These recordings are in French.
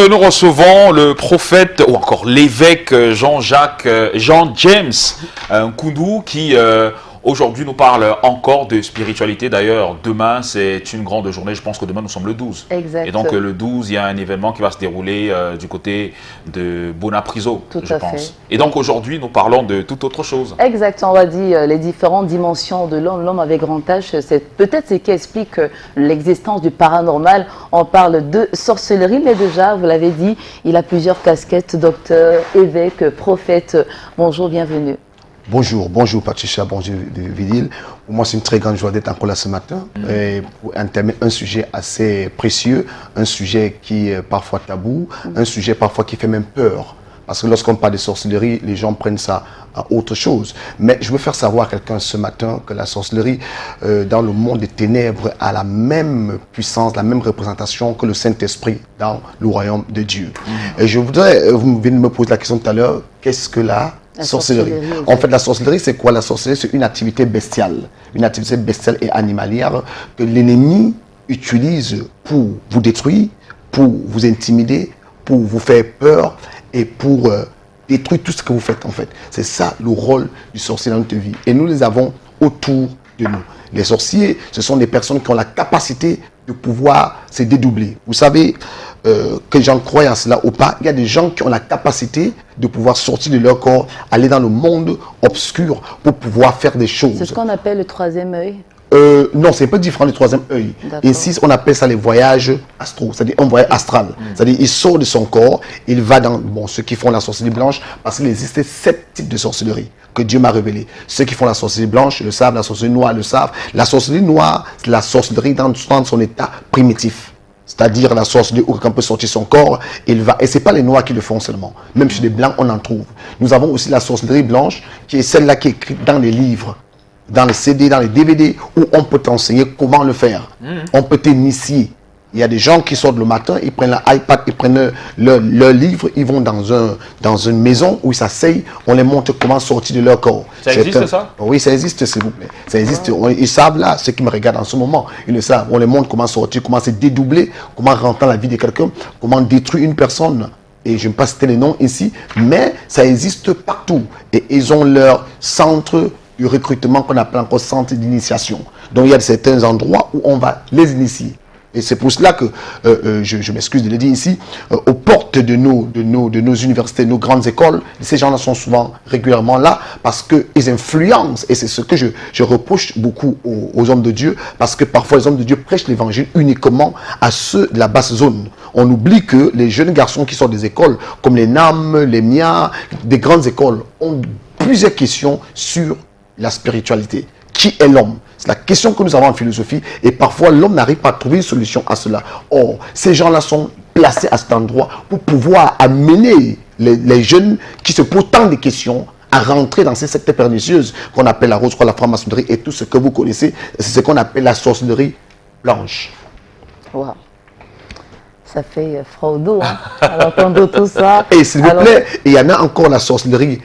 nous recevons le prophète ou encore l'évêque Jean James Nkoundou qui aujourd'hui nous parle encore de spiritualité. D'ailleurs, demain c'est une grande journée, je pense que demain nous sommes le 12. Exact. Et donc le 12, il y a un événement qui va se dérouler du côté de Bonapriso, je pense. Et donc aujourd'hui nous parlons de toute autre chose. Exact, on va dire les différentes dimensions de l'homme. L'homme avec grand H, c'est peut-être ce qui explique l'existence du paranormal. On parle de sorcellerie, mais déjà, vous l'avez dit, il a plusieurs casquettes, docteur, évêque, prophète. Bonjour, bienvenue. Bonjour Patricia, bonjour Vidil. Pour moi, c'est une très grande joie d'être encore là ce matin et pour entamer un sujet assez précieux, un sujet qui est parfois tabou, un sujet parfois qui fait même peur. Parce que lorsqu'on parle de sorcellerie, les gens prennent ça à autre chose. Mais je veux faire savoir à quelqu'un ce matin que la sorcellerie, dans le monde des ténèbres, a la même puissance, la même représentation que le Saint-Esprit dans le royaume de Dieu. Et je voudrais, vous venez de me poser la question tout à l'heure, qu'est-ce que la sorcellerie. En fait, la sorcellerie, c'est quoi? La sorcellerie, c'est une activité bestiale et animalière que l'ennemi utilise pour vous détruire, pour vous intimider, pour vous faire peur et pour détruire tout ce que vous faites, en fait. C'est ça le rôle du sorcier dans notre vie. Et nous les avons autour de nous. Les sorciers, ce sont des personnes qui ont la capacité de pouvoir se dédoubler. Vous savez, que j'en croie à cela ou pas, il y a des gens qui ont la capacité de pouvoir sortir de leur corps, aller dans le monde obscur pour pouvoir faire des choses. C'est ce qu'on appelle le troisième œil? Non, c'est un peu différent du troisième œil. Ici, on appelle ça les voyages astraux, c'est-à-dire un voyage astral. C'est-à-dire il sort de son corps, il va dans ceux qui font la sorcellerie blanche, parce qu'il existe 7 types de sorcellerie que Dieu m'a révélé. Ceux qui font la sorcellerie blanche le savent, la sorcellerie noire le savent. La sorcellerie noire, c'est la sorcellerie dans son état primitif. C'est-à-dire la sorcellerie où quelqu'un peut sortir son corps, il va. Et ce n'est pas les noirs qui le font seulement. Même chez les blancs, on en trouve. Nous avons aussi la sorcellerie blanche, qui est celle-là qui est écrite dans les livres, dans les CD, dans les DVD, où on peut t'enseigner comment le faire. On peut t'initier. Il y a des gens qui sortent le matin, ils prennent l'iPad, ils prennent leur livre, ils vont dans une maison où ils s'asseyent, on les montre comment sortir de leur corps. Ça existe ça? Oui, ça existe, s'il vous plaît. Ça existe. Ils savent là, ceux qui me regardent en ce moment, ils le savent. On les montre comment sortir, comment se dédoubler, comment rentrer dans la vie de quelqu'un, comment détruire une personne. Et je ne vais pas citer les noms ici, mais ça existe partout. Et ils ont leur centre du recrutement qu'on appelle encore centre d'initiation. Donc il y a certains endroits où on va les initier. Et c'est pour cela que, je m'excuse de le dire ici, aux portes de nos universités, nos grandes écoles, ces gens-là sont souvent régulièrement là parce qu'ils influencent. Et c'est ce que je reproche beaucoup aux hommes de Dieu, parce que parfois les hommes de Dieu prêchent l'évangile uniquement à ceux de la basse zone. On oublie que les jeunes garçons qui sortent des écoles, comme les NAM, les MIA, des grandes écoles, ont plusieurs questions sur la spiritualité. Qui est l'homme? C'est la question que nous avons en philosophie et parfois l'homme n'arrive pas à trouver une solution à cela. Or, ces gens-là sont placés à cet endroit pour pouvoir amener les jeunes qui se posent tant de questions à rentrer dans ces sectes pernicieuses qu'on appelle la rose croix, la franc-maçonnerie et tout ce que vous connaissez. C'est ce qu'on appelle la sorcellerie blanche. Wow. Ça fait fraudo, hein, à l'entendre tout ça. Et s'il vous plaît, il y en a encore la sorcellerie.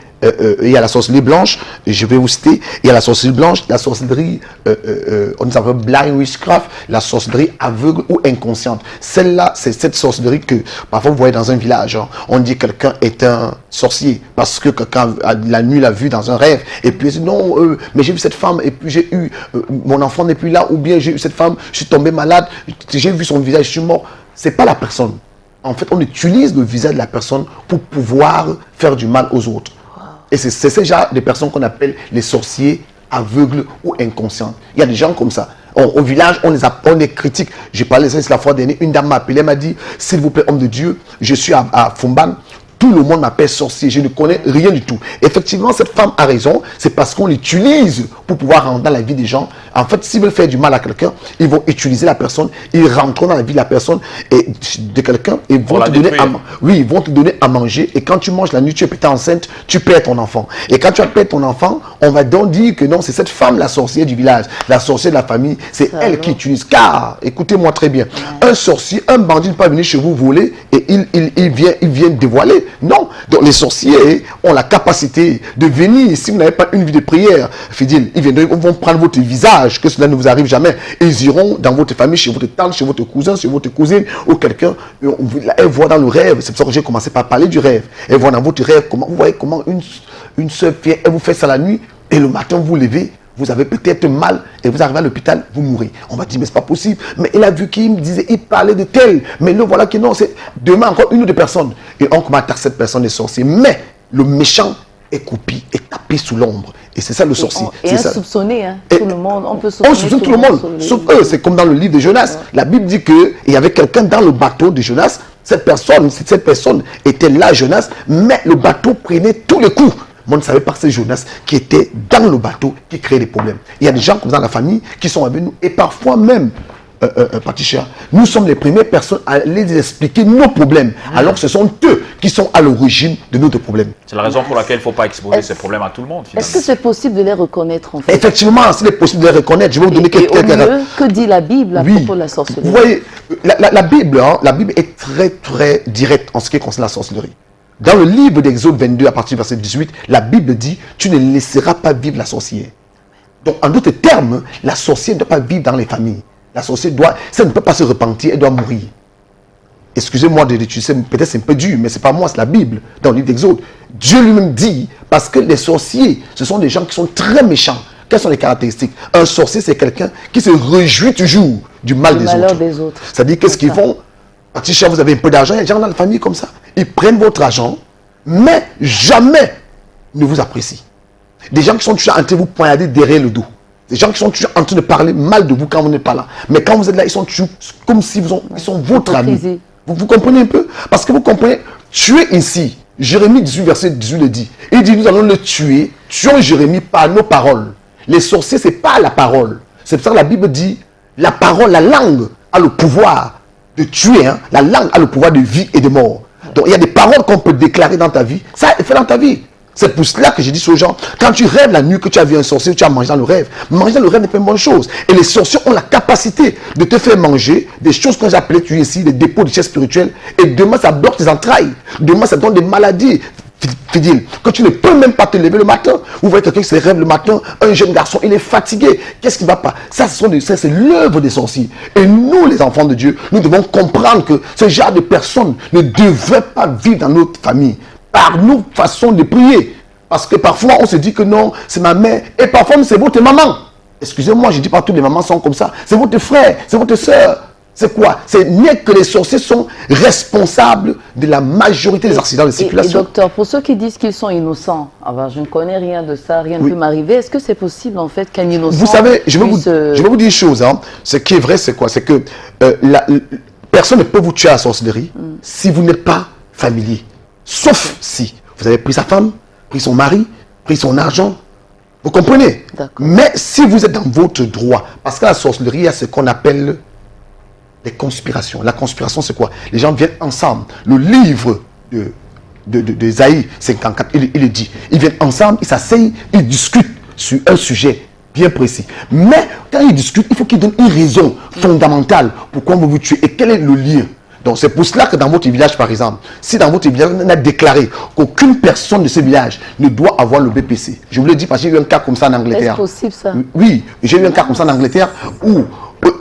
Il y a la sorcellerie blanche, je vais vous citer, il y a la sorcellerie blanche, la sorcellerie, on appelle blind witchcraft, la sorcellerie aveugle ou inconsciente. Celle-là, c'est cette sorcellerie que parfois vous voyez dans un village, hein, on dit que quelqu'un est un sorcier parce que quelqu'un la nuit l'a vu dans un rêve et puis il dit non, mais j'ai vu cette femme et puis j'ai eu, mon enfant n'est plus là, ou bien j'ai eu cette femme, je suis tombé malade, j'ai vu son visage, je suis mort. C'est pas la personne. En fait, on utilise le visage de la personne pour pouvoir faire du mal aux autres. Et c'est ce genre de personnes qu'on appelle les sorciers aveugles ou inconscients. Il y a des gens comme ça. Au village, on les critique. J'ai parlé de ça la fois dernière. Une dame m'a appelé, elle m'a dit, s'il vous plaît, homme de Dieu, je suis à Fumban. Tout le monde m'appelle sorcier, je ne connais rien du tout. Effectivement, cette femme a raison, c'est parce qu'on l'utilise pour pouvoir rentrer dans la vie des gens. En fait, s'ils veulent faire du mal à quelqu'un, ils vont utiliser la personne, ils rentrent dans la vie de la personne et de quelqu'un et vont te donner ils vont te donner à manger. Et quand tu manges la nuit, tu es peut-être enceinte, tu perds ton enfant. Et quand tu as perdu ton enfant, on va donc dire que non, c'est cette femme, la sorcière du village, la sorcière de la famille, c'est elle qui utilise. Car, écoutez-moi très bien, un sorcier, un bandit ne peut pas venir chez vous voler et il vient dévoiler. Non, Donc les sorciers ont la capacité de venir, si vous n'avez pas une vie de prière, fidèle, ils viendront, ils vont prendre votre visage, que cela ne vous arrive jamais. Et ils iront dans votre famille, chez votre tante, chez votre cousin, chez votre cousine, ou quelqu'un, elle voit dans le rêve, c'est pour ça que j'ai commencé par parler du rêve. Elle voit dans votre rêve, comment, vous voyez comment une soeur vient, elle vous fait ça la nuit, et le matin vous levez, vous avez peut-être mal et vous arrivez à l'hôpital, vous mourrez. On va dire, mais c'est pas possible. Mais il a vu qu'il me disait, il parlait de tel. Mais le voilà que non, c'est demain encore une ou deux personnes. Et on commence à attaquer cette personne des sorciers. Mais le méchant est coupé, est tapé sous l'ombre. Et c'est ça le sorcier. Et insoupçonné, hein, tout le monde. On peut soupçonner on soupçonne tout le monde, sauf eux. C'est comme dans le livre de Jonas. Ouais. La Bible dit qu'il y avait quelqu'un dans le bateau de Jonas. Cette personne était là, Jonas, mais le bateau prenait tous les coups. Moi, on ne savait pas que c'est Jonas qui était dans le bateau qui créait des problèmes. Il y a des gens comme ça dans la famille qui sont avec nous. Et parfois même, Patricia, nous sommes les premières personnes à les expliquer nos problèmes. Alors que ce sont eux qui sont à l'origine de notre problème. C'est la raison pour laquelle il ne faut pas exposer ces problèmes à tout le monde. Est-ce que c'est possible de les reconnaître en fait? Effectivement, c'est possible de les reconnaître. Je vais vous donner quelques... Que dit la Bible à propos de la sorcellerie? Vous voyez, la Bible est très très directe en ce qui concerne la sorcellerie. Dans le livre d'Exode 22, à partir du verset 18, la Bible dit « Tu ne laisseras pas vivre la sorcière ». Donc, en d'autres termes, la sorcière ne doit pas vivre dans les familles. La sorcière ça ne peut pas se repentir, elle doit mourir. Excusez-moi de l'utiliser, peut-être c'est un peu dur, mais ce n'est pas moi, c'est la Bible, dans le livre d'Exode. Dieu lui-même dit, parce que les sorciers, ce sont des gens qui sont très méchants. Quelles sont les caractéristiques? Un sorcier, c'est quelqu'un qui se réjouit toujours du mal des autres. C'est-à-dire, qu'est-ce qu'ils font? Patricia, vous avez un peu d'argent, il y a des gens dans la famille comme ça. Ils prennent votre argent, mais jamais ne vous apprécient. Des gens qui sont toujours en train de vous poignarder derrière le dos. Des gens qui sont toujours en train de parler mal de vous quand vous n'êtes pas là. Mais quand vous êtes là, ils sont toujours comme si ils sont votre ami. Vous comprenez un peu? Parce que vous comprenez, tuer ici, Jérémie 18, verset 18 le dit. Il dit, nous allons le tuer, tuons Jérémie par nos paroles. Les sorciers, ce n'est pas la parole. C'est pour ça que la Bible dit, la parole, la langue a le pouvoir de tuer, hein. La langue a le pouvoir de vie et de mort. Donc il y a des paroles qu'on peut déclarer dans ta vie. Ça fait dans ta vie. C'est pour cela que je dis aux gens, quand tu rêves la nuit que tu as vu un sorcier, tu as mangé dans le rêve. Manger dans le rêve n'est pas une bonne chose. Et les sorciers ont la capacité de te faire manger des choses que j'appelais tu ici, des dépôts de richesse spirituelle. Et demain, ça bloque tes entrailles. Demain, ça donne des maladies. Fidèle, que tu ne peux même pas te lever le matin. Vous voyez quelqu'un qui se rêve le matin, un jeune garçon, il est fatigué. Qu'est-ce qui ne va pas? Ça, c'est l'œuvre des sorciers. Et nous, les enfants de Dieu, nous devons comprendre que ce genre de personnes ne devraient pas vivre dans notre famille. Par nos façons de prier. Parce que parfois, on se dit que non, c'est ma mère. Et parfois, c'est votre maman. Excusez-moi, je dis pas toutes les mamans sont comme ça. C'est votre frère, c'est votre soeur. C'est quoi? C'est n'est que les sorciers sont responsables de la majorité des accidents de circulation. Et docteur, pour ceux qui disent qu'ils sont innocents, alors je ne connais rien de ça, rien ne peut m'arriver. Est-ce que c'est possible en fait qu'un innocent... Vous savez, je vais vous dire une chose. Hein. Ce qui est vrai, c'est quoi? C'est que personne ne peut vous tuer à la sorcellerie si vous n'êtes pas familier. Sauf si vous avez pris sa femme, pris son mari, pris son argent. Vous comprenez? Mais si vous êtes dans votre droit, parce qu'à la sorcellerie, il y a ce qu'on appelle... les conspirations. La conspiration, c'est quoi? Les gens viennent ensemble. Le livre d'Ésaïe 54, il dit. Ils viennent ensemble, ils s'asseyent, ils discutent sur un sujet bien précis. Mais quand ils discutent, il faut qu'ils donnent une raison fondamentale pourquoi vous vous tuez et quel est le lien. Donc c'est pour cela que dans votre village, par exemple, si dans votre village, on a déclaré qu'aucune personne de ce village ne doit avoir le BPC. Je vous le dis parce que j'ai eu un cas comme ça en Angleterre. Est-ce possible ça? Oui, j'ai eu un cas comme ça en Angleterre où...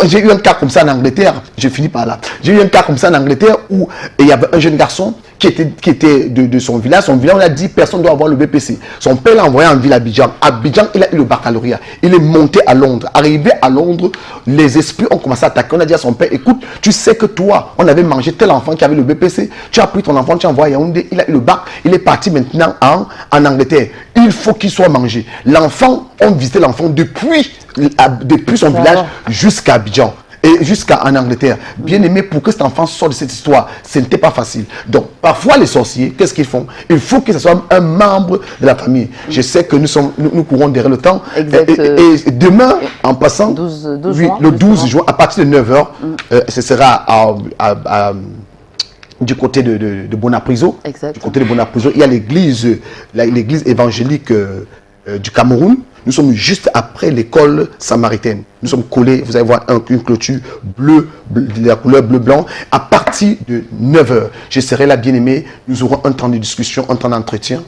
J'ai eu un cas comme ça en Angleterre, je finis par là. J'ai eu un cas comme ça en Angleterre où il y avait un jeune garçon qui était de son village. Son village, on a dit personne ne doit avoir le BPC. Son père l'a envoyé en ville à Abidjan. À Abidjan, il a eu le baccalauréat. Il est monté à Londres. Arrivé à Londres, les esprits ont commencé à attaquer. On a dit à son père, écoute, tu sais que toi, on avait mangé tel enfant qui avait le BPC. Tu as pris ton enfant, tu as envoyé à Yaoundé. Il a eu le bac. Il est parti maintenant en Angleterre. Il faut qu'il soit mangé. L'enfant, on visitait l'enfant depuis son village jusqu'à Abidjan et jusqu'à en Angleterre. Bien aimé, pour que cet enfant sorte de cette histoire, ce n'était pas facile. Donc, parfois, les sorciers, qu'est-ce qu'ils font? Il faut que ce soit un membre de la famille. Je sais que nous courons derrière le temps. Et demain, en passant, le 12 juin, à partir de 9h, ce sera du côté de Bonapriso. Du côté de Bonapriso, il y a l'église évangélique du Cameroun. Nous sommes juste après l'école samaritaine. Nous sommes collés, vous allez voir une clôture bleue, de la couleur bleu-blanc. À partir de 9 h, je serai là, bien-aimé. Nous aurons un temps de discussion, un temps d'entretien.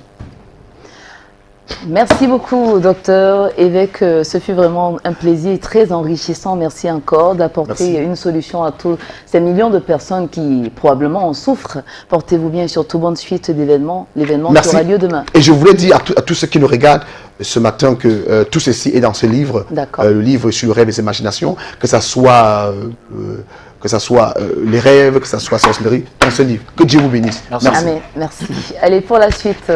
Merci beaucoup, docteur évêque. Ce fut vraiment un plaisir très enrichissant. Merci encore d'apporter une solution à tous ces millions de personnes qui probablement en souffrent. Portez-vous bien et surtout bonne suite d'événements. L'événement qui aura lieu demain. Et je voulais dire à tous ceux qui nous regardent ce matin que tout ceci est dans ce livre, le livre sur le rêve et les imaginations, que ça soit les rêves, que ça soit sorcellerie, dans ce livre. Que Dieu vous bénisse. Merci. Amen. Merci. Allez, pour la suite.